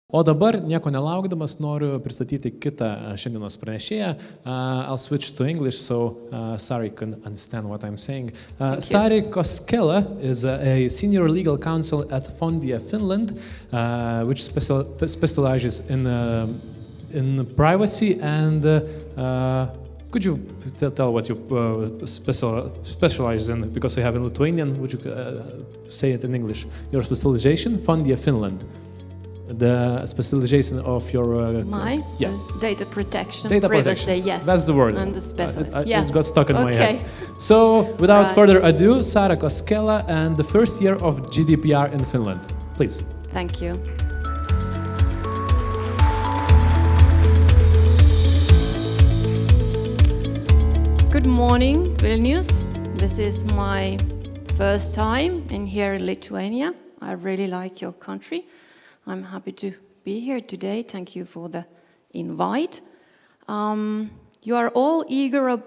O dabar, nieko nelaukdamas, noriu pristatyti kitą šiandienos pranešėją. I'll switch to English so Sari can understand what I'm saying. Sari Koskela is a senior legal counsel at Fondia, Finland, which specializes in privacy and could you tell what you specialize in? Because I have in Lithuanian, would you say it in English? Your specialization, Fondia, Finland. The specialization of your... Data protection, data privacy, protection. yes. That's the word. And the specialist. It got stuck in my head. So, without further ado, Sari Koskela and the first year of GDPR in Finland. Please. Thank you. Good morning, Vilnius. This is my first time here in Lithuania. I really like your country. I'm happy to be here today. Thank you for the invite. You are all eager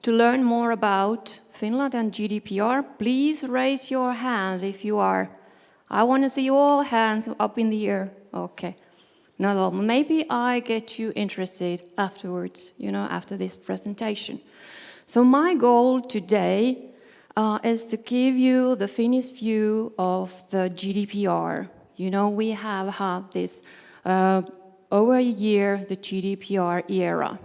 to learn more about Finland and GDPR. Please raise your hand if you are. I want to see all hands up in the air. Okay. No, maybe I get you interested afterwards, after this presentation. So my goal today is to give you the Finnish view of the GDPR. We have had this over a year, the GDPR era.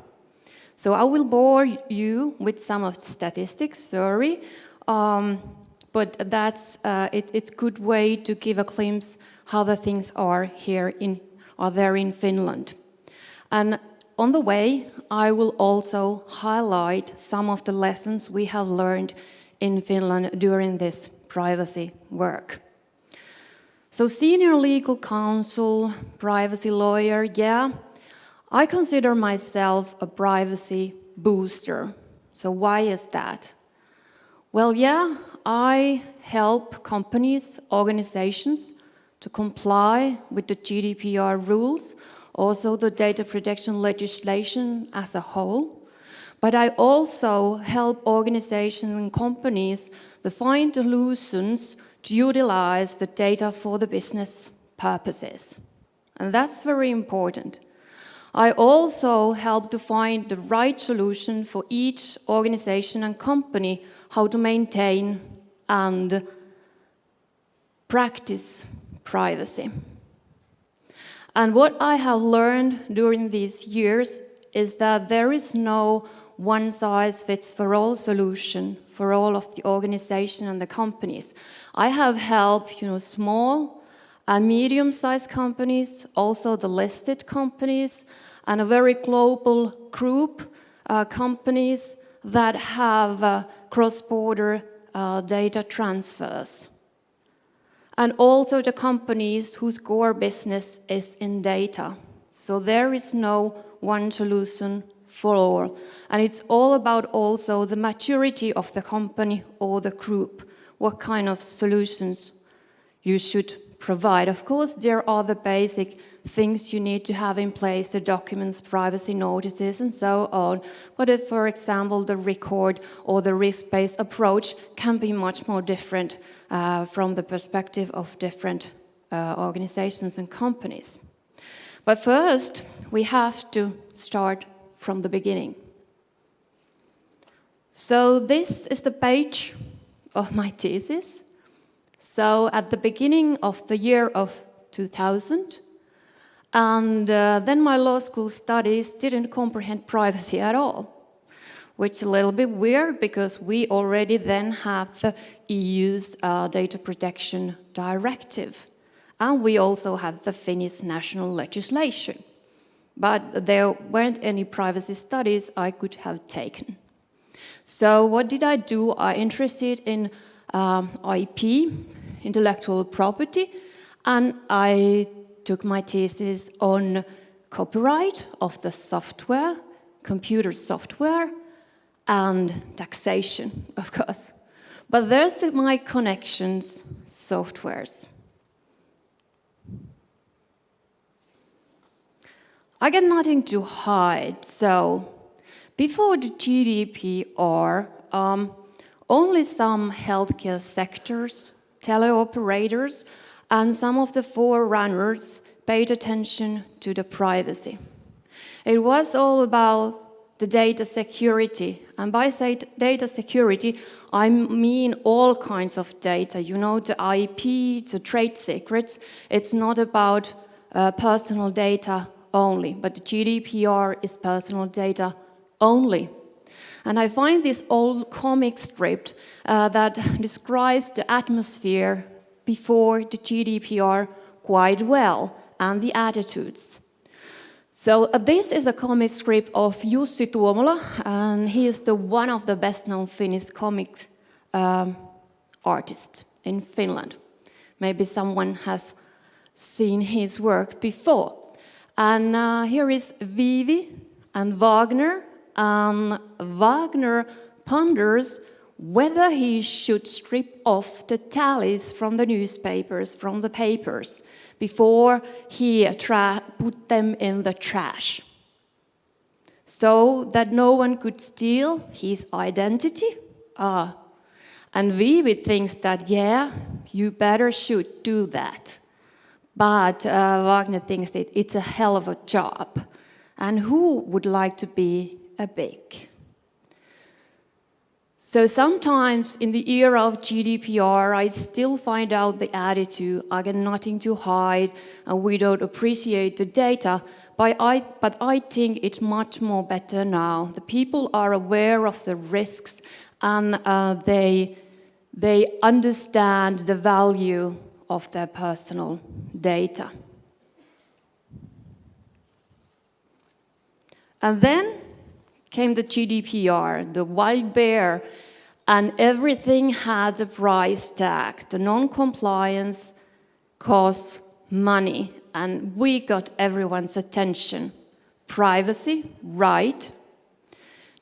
So I will bore you with some of the statistics, sorry, but it's a good way to give a glimpse how the things are there in Finland. And on the way, I will also highlight some of the lessons we have learned in Finland during this privacy work. So senior legal counsel, privacy lawyer, I consider myself a privacy booster. So why is that? Well, I help companies, organizations to comply with the GDPR rules, also the data protection legislation as a whole. But I also help organizations and companies to find solutions to utilize the data for the business purposes. And that's very important. I also help to find the right solution for each organization and company, how to maintain and practice privacy. And what I have learned during these years is that there is no one-size-fits-for-all solution for all of the organization and the companies. I have helped, small and medium-sized companies, also the listed companies, and a very global group companies that have cross-border data transfers. And also the companies whose core business is in data. So there is no one solution for all. And it's all about also the maturity of the company or the group, what kind of solutions you should provide. Of course, there are the basic things you need to have in place, the documents, privacy notices, and so on. But if, for example, the record or the risk-based approach can be much more different from the perspective of different organizations and companies. But first, we have to start from the beginning. So this is the page of my thesis. So at the beginning of the year of 2000, and then my law school studies didn't comprehend privacy at all, which is a little bit weird because we already then had the EU's data protection directive, and we also had the Finnish national legislation. But there weren't any privacy studies I could have taken. So what did I do? I interested in IP, intellectual property, and I took my thesis on copyright of the software, computer software, and taxation, of course. But there's my connections, softwares. I got nothing to hide, so before the GDPR, only some healthcare sectors, teleoperators, and some of the forerunners paid attention to the privacy. It was all about the data security. And by say data security, I mean all kinds of data. You know, the IP, the trade secrets. It's not about personal data only, but the GDPR is personal data only. And I find this old comic strip that describes the atmosphere before the GDPR quite well, and the attitudes. So this is a comic strip of Jussi Tuomola, and he is one of the best-known Finnish comic artists in Finland. Maybe someone has seen his work before. And here is Vivi and Wagner, and Wagner ponders whether he should strip off the tallies from the newspapers, from the papers, before he put them in the trash, so that no one could steal his identity. And Vivi thinks that, yeah, you better should do that. But Wagner thinks that it's a hell of a job. And who would like to be a pig? So sometimes in the era of GDPR, I still find out the attitude, I got nothing to hide, and we don't appreciate the data, but I think it's much more better now. The people are aware of the risks, and they understand the value of their personal data. And then came the GDPR, the wild bear, and everything had a price tag. The non-compliance costs money, and we got everyone's attention. Privacy, right?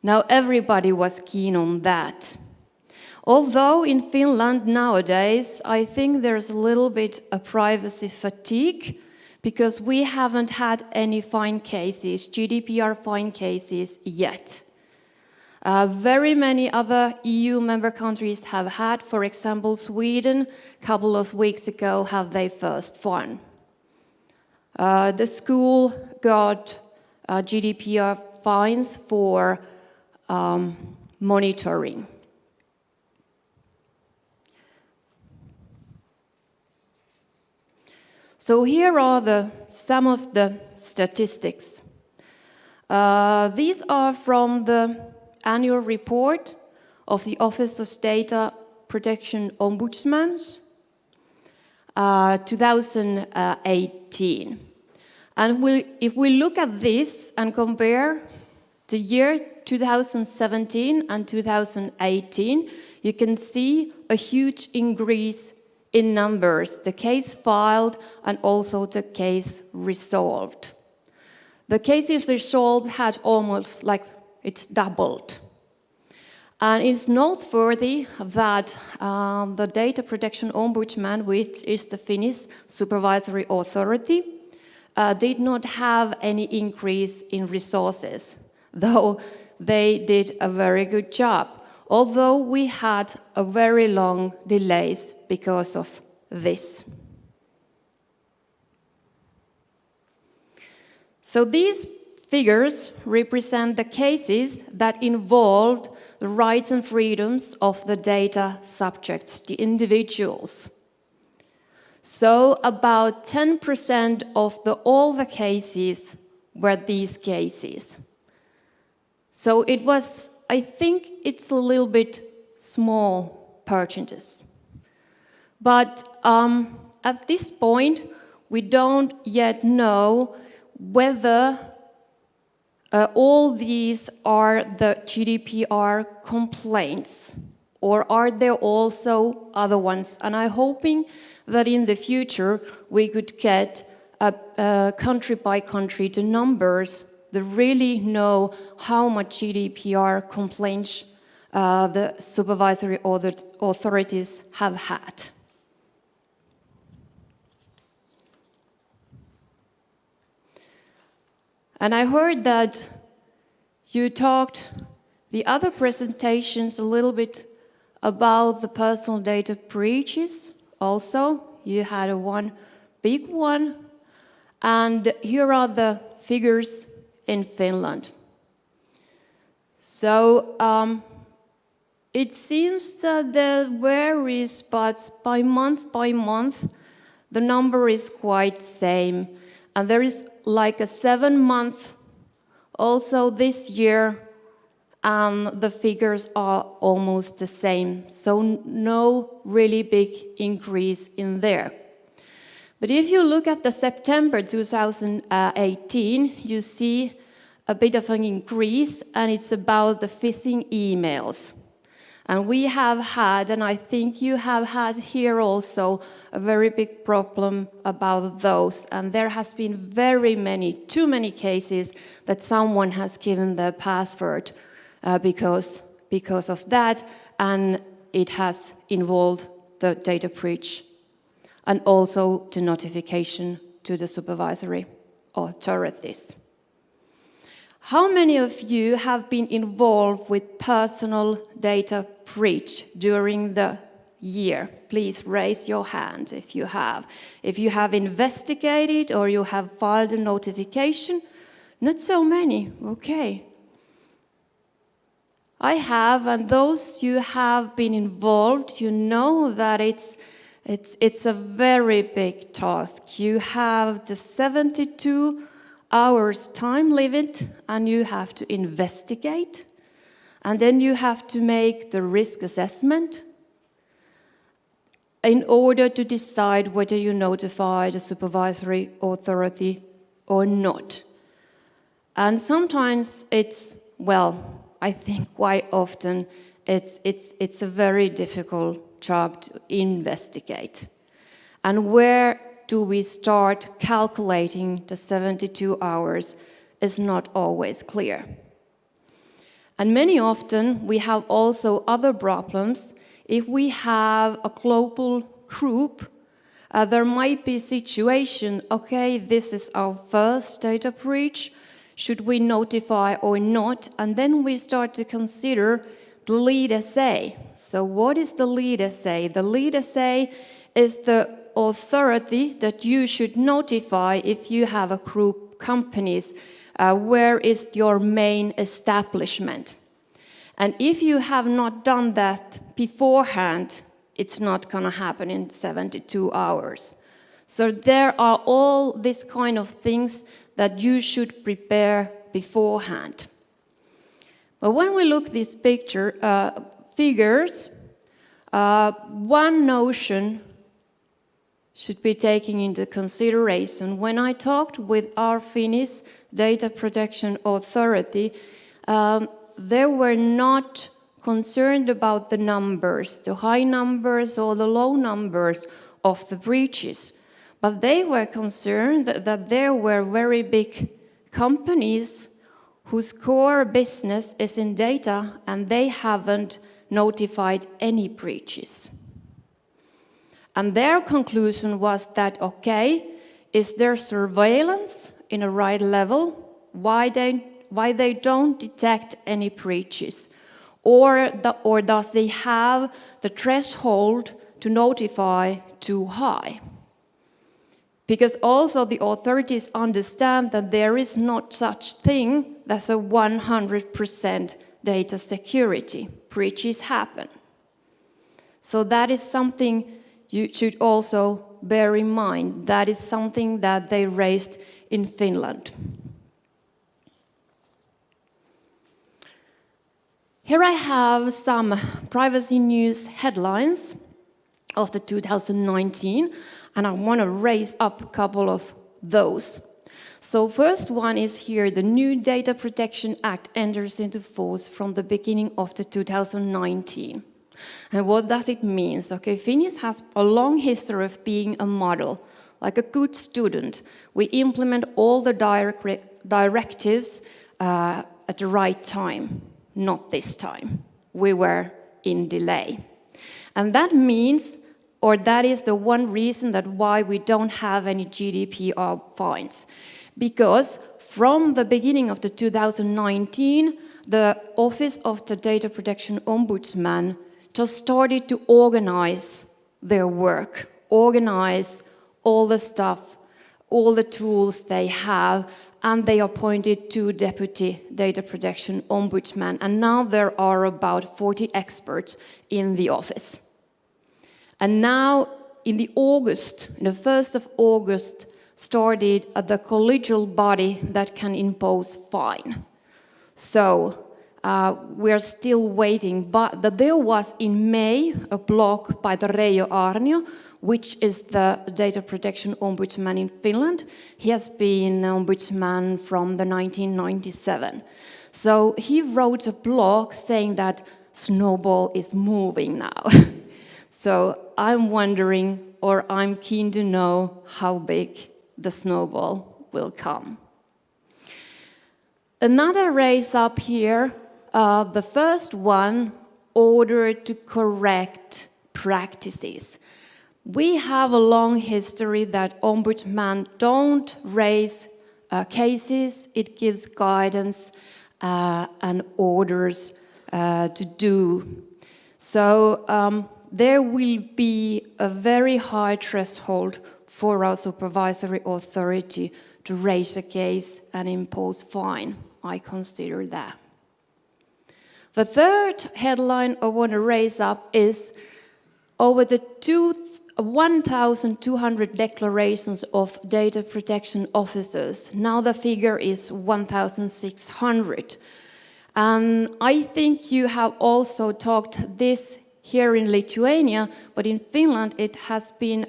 Now everybody was keen on that. Although in Finland nowadays, I think there's a little bit of privacy fatigue, because we haven't had any fine cases, GDPR fine cases yet. Very many other EU member countries have had, for example, Sweden, a couple of weeks ago, have their first one. The school got GDPR fines for monitoring. So here are some of the statistics. These are from the annual report of the Office of Data Protection Ombudsman, 2018. And if we look at this and compare the year 2017 and 2018, you can see a huge increase in numbers, the case filed and also the case resolved. The cases resolved had almost it's doubled. And it's noteworthy that the Data Protection Ombudsman, which is the Finnish supervisory authority, did not have any increase in resources, though they did a very good job. Although we had a very long delays because of this. So these figures represent the cases that involved the rights and freedoms of the data subjects, the individuals. So about 10% of all the cases were these cases. So it was, I think it's a little bit small percentages. But at this point, we don't yet know whether all these are the GDPR complaints, or are there also other ones? And I'm hoping that in the future we could get country by country the numbers that really know how much GDPR complaints the supervisory authorities have had. And I heard that you talked the other presentations a little bit about the personal data breaches also. You had one big one. And here are the figures in Finland. So it seems that there varies, but by month, the number is quite same. And there is like a 7 month also this year, and the figures are almost the same. So no really big increase in there. But if you look at the September 2018, you see a bit of an increase, and it's about the phishing emails. And we have had, and I think you have had here also, a very big problem about those. And there has been too many cases that someone has given their password because of that, and it has involved the data breach and also the notification to the supervisory authorities. How many of you have been involved with personal data breach during the year? Please raise your hand if you have. If you have investigated or you have filed a notification, not so many, okay. I have, and those you have been involved, you know that it's a very big task. You have the 72 hours time limit, and you have to investigate, and then you have to make the risk assessment in order to decide whether you notify the supervisory authority or not. And sometimes it's, I think quite often it's a very difficult job to investigate. And where do we start calculating the 72 hours is not always clear. And many often we have also other problems. If we have a global group, there might be a situation, okay, this is our first data breach, should we notify or not? And then we start to consider the lead SA. So what is the lead SA? The lead SA is the authority that you should notify if you have a group companies. Where is your main establishment? And if you have not done that beforehand, it's not going to happen in 72 hours. So there are all these kind of things that you should prepare beforehand. But when we look at these figures, one notion should be taken into consideration. When I talked with our Finnish Data Protection Authority, they were not concerned about the numbers, the high numbers or the low numbers of the breaches. But they were concerned that there were very big companies whose core business is in data and they haven't notified any breaches. And their conclusion was that, okay, is there surveillance in a right level? Why they don't detect any breaches? Or does they have the threshold to notify too high? Because also the authorities understand that there is not such thing as a 100% data security. Breaches happen. So that is something you should also bear in mind. That is something that they raised in Finland. Here I have some privacy news headlines of the 2019, and I want to raise up a couple of those. So first one is here, the new Data Protection Act enters into force from the beginning of the 2019. And what does it mean? Okay, Finnish has a long history of being a model, like a good student. We implement all the directives at the right time. Not this time. We were in delay. And that means, or that is the one reason that why we don't have any GDPR fines. Because from the beginning of the 2019, the Office of the Data Protection Ombudsman just started to organize their work, organize all the stuff all the tools they have, and they appointed 2 deputy data protection ombudsmen, and now there are about 40 experts in the office. And now in the 1st of August, started the collegial body that can impose fine. So we're still waiting, but there was in May a blog by the Reijo Arnio, which is the data protection ombudsman in Finland. He has been ombudsman from the 1997. So he wrote a blog saying that snowball is moving now. So I'm wondering, or I'm keen to know how big the snowball will come. Another raise up here, the first one, order to correct practices. We have a long history that ombudsmen don't raise cases. It gives guidance and orders to do. So there will be a very high threshold for our supervisory authority to raise a case and impose fine. I consider that. The third headline I want to raise up is over the 1,200 declarations of data protection officers. Now the figure is 1,600. And I think you have also talked this here in Lithuania, but in Finland it has been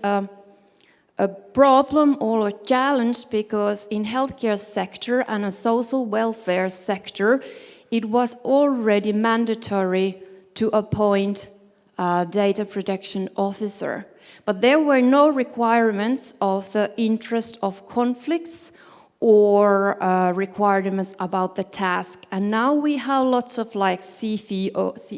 a problem or a challenge because in healthcare sector and a social welfare sector, it was already mandatory to appoint a data protection officer. But there were no requirements of the interest of conflicts or requirements about the task. And now we have lots of like CFOs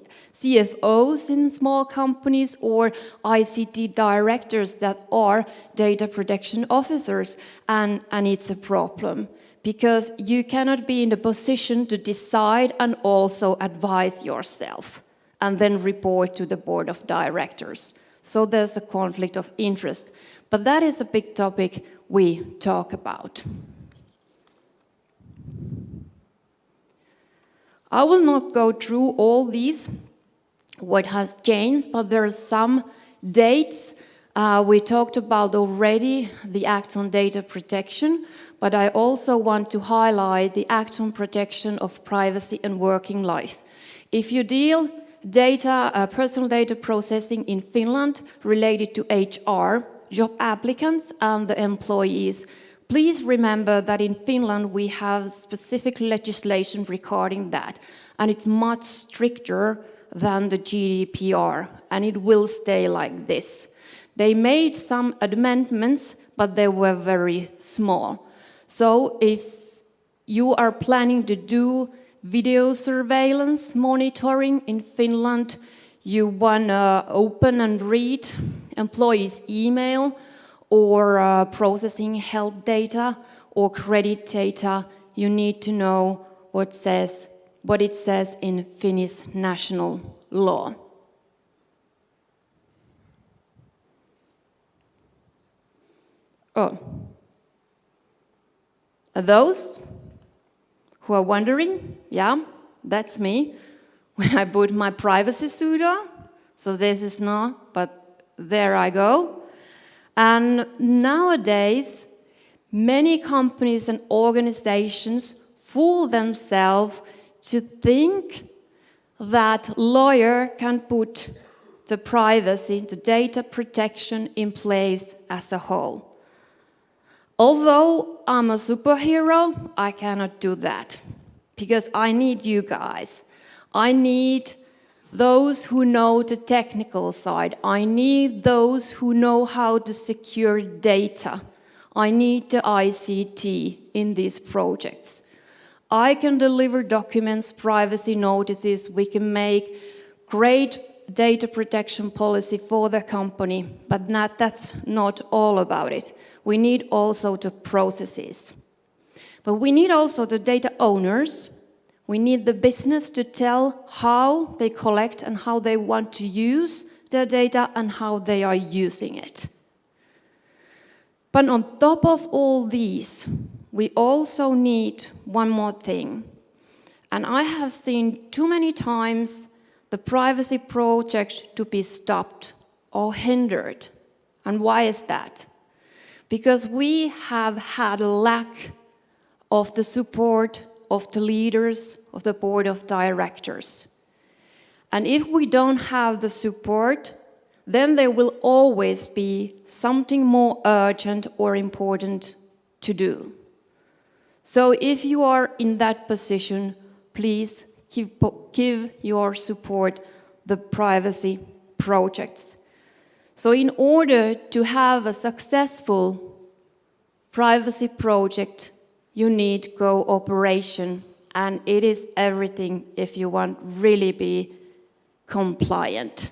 in small companies or ICT directors that are data protection officers. And it's a problem because you cannot be in the position to decide and also advise yourself and then report to the board of directors. So there's a conflict of interest. But that is a big topic we talk about. I will not go through all these, what has changed, but there are some dates. We talked about already the Act on Data Protection, but I also want to highlight the Act on Protection of Privacy and Working Life. If you deal personal data processing in Finland related to HR, job applicants and the employees, please remember that in Finland we have specific legislation regarding that, and it's much stricter than the GDPR, and it will stay like this. They made some amendments, but they were very small. So if you are planning to do video surveillance monitoring in Finland, you want to open and read employees' email or processing help data or credit data, you need to know what it says in Finnish national law. Those who are wondering, yeah, that's me when I put my privacy suit on. So this is not, but there I go. And nowadays, many companies and organizations fool themselves to think that lawyer can put the privacy, the data protection in place as a whole. Although I'm a superhero, I cannot do that because I need you guys. I need those who know the technical side. I need those who know how to secure data. I need the ICT in these projects. I can deliver documents, privacy notices, we can make great data protection policy for the company, but that's not all about it. We need also the processes. But we need also the data owners. We need the business to tell how they collect and how they want to use their data and how they are using it. But on top of all these, we also need one more thing. And I have seen too many times the privacy project to be stopped or hindered. And why is that? Because we have had a lack of the support of the leaders of the board of directors. And if we don't have the support, then there will always be something more urgent or important to do. So if you are in that position, please give your support the privacy projects. So in order to have a successful privacy project, you need cooperation, and it is everything if you want really be compliant.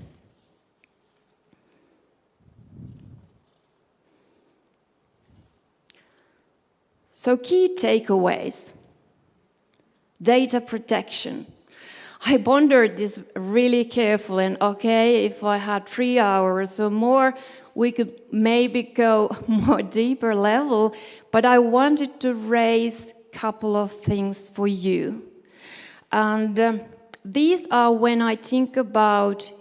So key takeaways. Data protection. I pondered this really carefully, and okay, if I had 3 hours or more, we could maybe go more deeper level, but I wanted to raise a couple of things for you. And these are when I think about,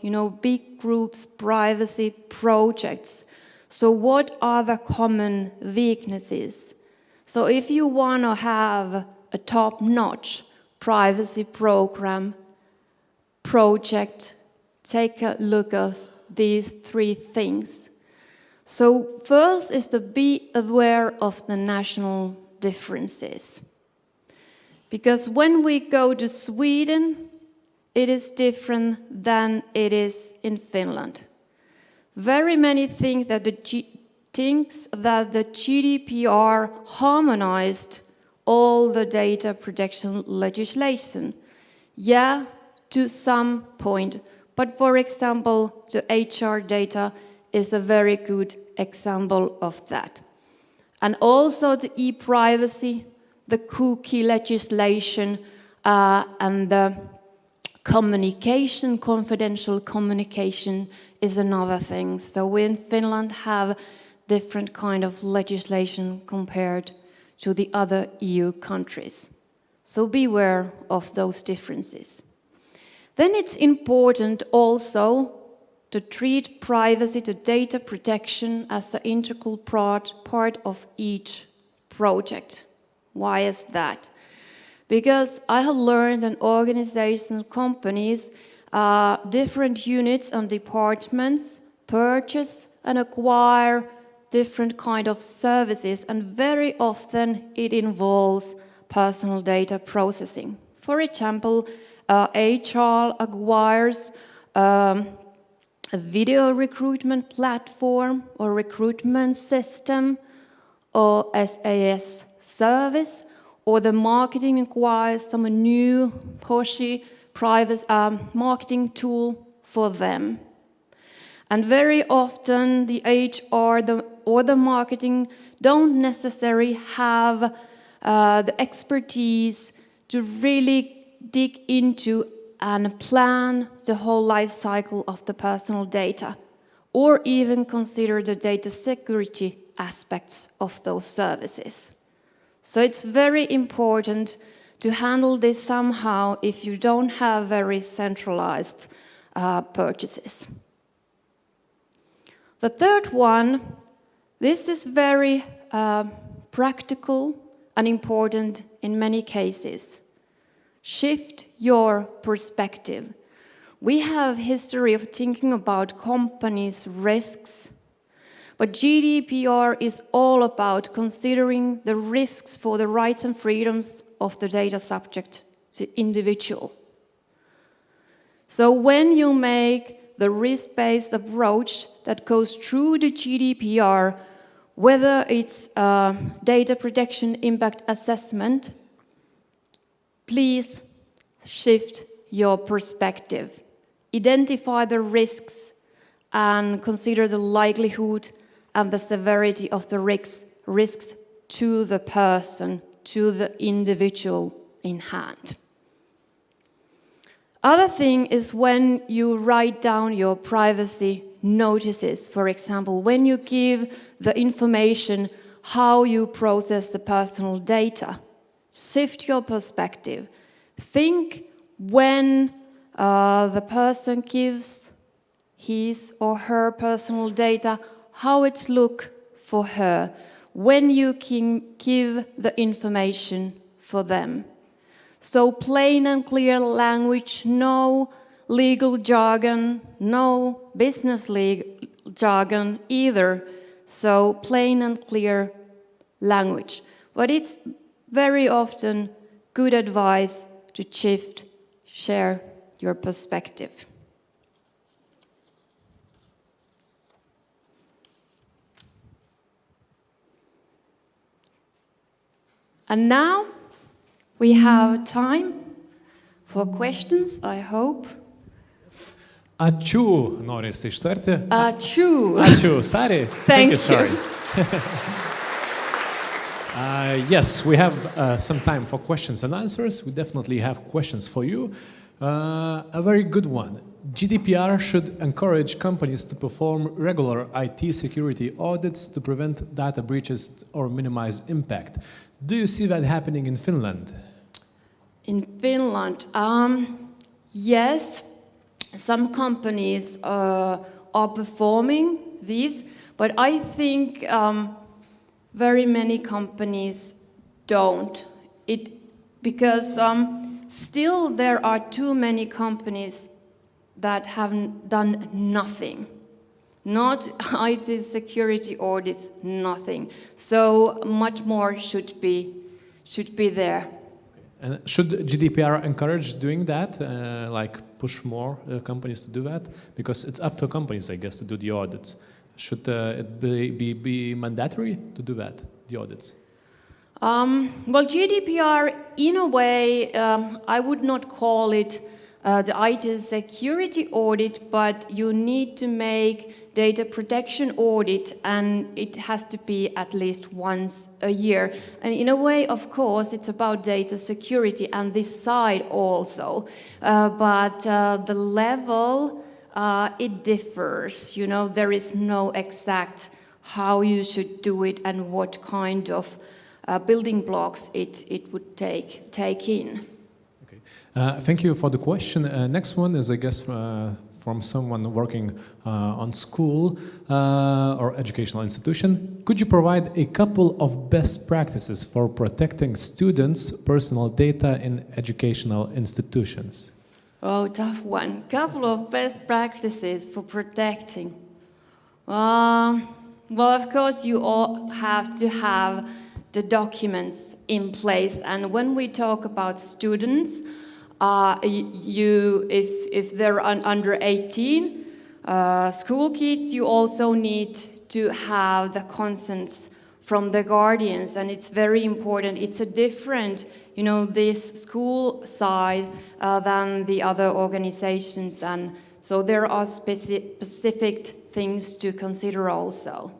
big groups, privacy projects. So what are the common weaknesses? So if you want to have a top-notch privacy project, take a look at these 3 things. So first is to be aware of the national differences. Because when we go to Sweden, it is different than it is in Finland. Very many think that the GDPR harmonized all the data protection legislation. Yeah, to some point. But for example, the HR data is a very good example of that. And also the e-privacy, the cookie legislation, and the communication, confidential communication is another thing. So we in Finland have different kind of legislation compared to the other EU countries. So beware of those differences. Then it's important also to treat privacy, to data protection as an integral part of each project. Why is that? Because I have learned in organizations, companies, different units and departments purchase and acquire different kind of services, and very often it involves personal data processing. For example, HR acquires a video recruitment platform or recruitment system or SAS service, or the marketing acquires some new pushy private marketing tool for them. And very often the HR or the marketing don't necessarily have the expertise to really dig into and plan the whole life cycle of the personal data, or even consider the data security aspects of those services. So it's very important to handle this somehow if you don't have very centralized purchases. The third one, this is very practical and important in many cases. Shift your perspective. We have history of thinking about companies' risks, but GDPR is all about considering the risks for the rights and freedoms of the data subject, the individual. So when you make the risk-based approach that goes through the GDPR, whether it's data protection impact assessment, please shift your perspective. Identify the risks and consider the likelihood and the severity of the risks to the person, to the individual in hand. Other thing is when you write down your privacy notices. For example, when you give the information how you process the personal data, shift your perspective. Think when the person gives his or her personal data, how it looks for her, when you can give the information for them. So plain and clear language, no legal jargon, no business jargon either. So plain and clear language. But it's very often good advice to share your perspective. And now we have time for questions, I hope. Ačiū, norisi ištarti. Ačiū. Ačiū, Sari. Thank you. Sari. Yes, we have some time for questions and answers. We definitely have questions for you. A very good one. GDPR should encourage companies to perform regular IT security audits to prevent data breaches or minimize impact. Do you see that happening in Finland? In Finland, yes, some companies are performing these, but I think very many companies don't. Because still there are too many companies that have done nothing. Not IT security audits, nothing. So much more should be there. And should GDPR encourage doing that, like push more companies to do that? Because it's up to companies, I guess, to do the audits. Should it be mandatory to do that, the audits? Well, GDPR, in a way, I would not call it the IT security audit, but you need to make data protection audit, and it has to be at least once a year. And in a way, of course, it's about data security and this side also. But the level, it differs. You know, there is no exact how you should do it and what kind of building blocks it would take in. Okay. Thank you for the question. Next one is, I guess, from someone working on school or educational institution. Could you provide a couple of best practices for protecting students' personal data in educational institutions? Oh, tough one. Couple of best practices for protecting. Well, of course, you all have to have the documents in place. And when we talk about students, if they're under 18, school kids, you also need to have the consents from the guardians, and it's very important. It's a different, this school side than the other organizations, and so there are specific things to consider also.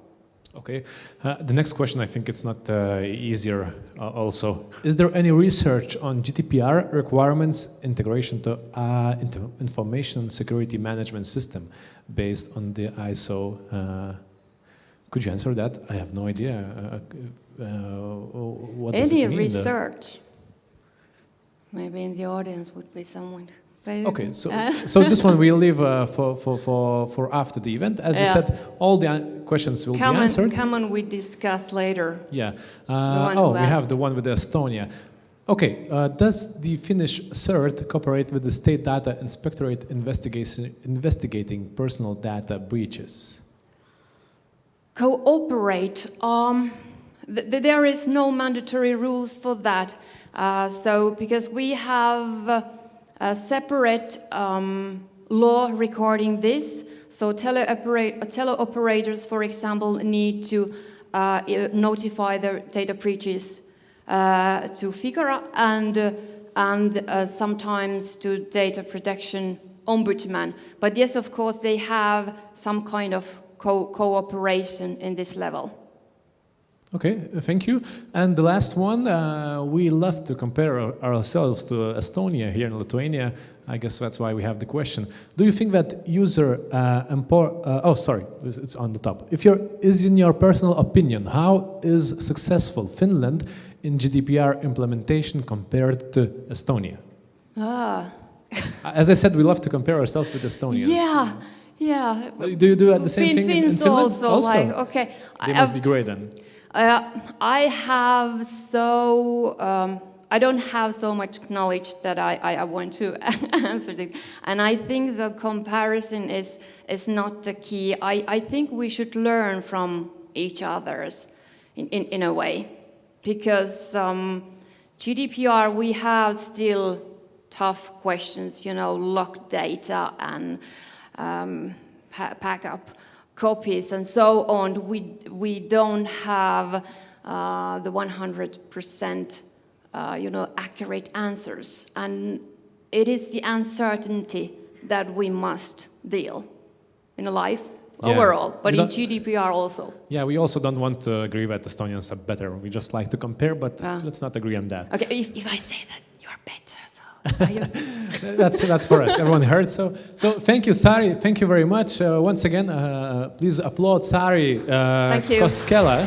Okay. The next question, I think it's not easier also. Is there any research on GDPR requirements integration to information security management system based on the ISO? Could you answer that? I have no idea. What does it mean? Any research? Maybe in the audience would be someone. Okay, so this one we'll leave for after the event. As you said, all the questions will be answered. Come on, we discuss later. Yeah. We have the one with Estonia. Okay. Does the Finnish CERT cooperate with the State Data Inspectorate investigating personal data breaches? Cooperate. There is no mandatory rules for that. Because we have a separate law regarding this. So teleoperators, for example, need to notify their data breaches to FICARA and sometimes to data protection ombudsman. But yes, of course, they have some kind of cooperation in this level. Okay, thank you. And the last one, we love to compare ourselves to Estonia here in Lithuania. I guess that's why we have the question. Do you think that it's on the top. Is in your personal opinion, how is successful Finland in GDPR implementation compared to Estonia? As I said, we love to compare ourselves with Estonians. Yeah. Do you do the same thing in Finland? Also, like, okay. They must be great then. I don't have so much knowledge that I want to answer this. And I think the comparison is not the key. I think we should learn from each other's in a way. Because GDPR, we have still tough questions, lock data and pack up copies and so on. We don't have the 100% accurate answers, and it is the uncertainty that we must deal in life overall, but in GDPR also. Yeah, we also don't want to agree that Estonians are better. We just like to compare, but let's not agree on that. Okay, if I say that you're better, that's for us. Everyone heard. So thank you, Sari. Thank you very much. Once again, please applaud Sari Thank you. Koskela.